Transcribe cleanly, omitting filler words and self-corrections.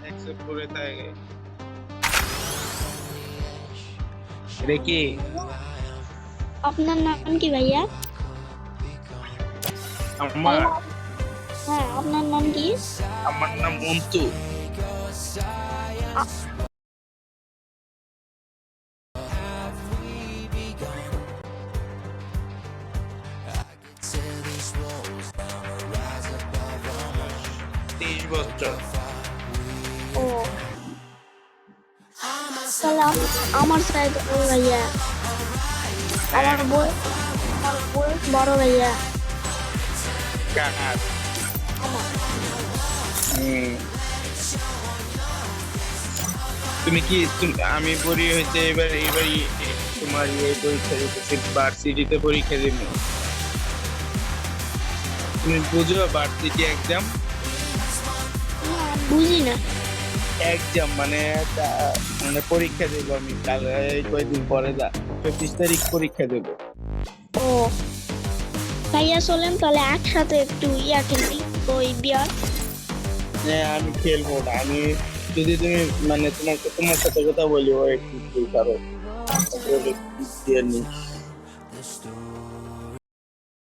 Accept করে থাকে। এটা কি? আপনার নাম কি ভাইয়া? আমার ভাইয়া, হ্যাঁ আপনার নাম কি? আমার নাম মন্টু। আ- বয়স 23 বছর। ও তাহলে আমার সাইড ভাইয়া। হ্যাঁ, আমার বই আমার বয়স বড় ভাইয়া। কার? আমার হুম, তুমি কি আমি পড়ি হইতে এবার এবারই তোমার এই পরীক্ষা দিতেছি, ভার্সিটিতে পরীক্ষা দিব। তুমি বুঝো ভার্সিটি এক্সাম? না, বুঝি না। এক্সাম মানে মানে পরীক্ষা দেবো আমি কাল, এই কয়েকদিন পরে 25 তারিখ পরীক্ষা দেবো। ও ভাইয়া চলেন তাহলে একসাথে একটু ইয়া খেলি, ওই বিয়ার। হ্যাঁ, আমি খেলবো না। আমি যদি তুমি মানে তোমার সাথে কথা বলি ও একটু পারো আচ্ছা দিয়ে নিস।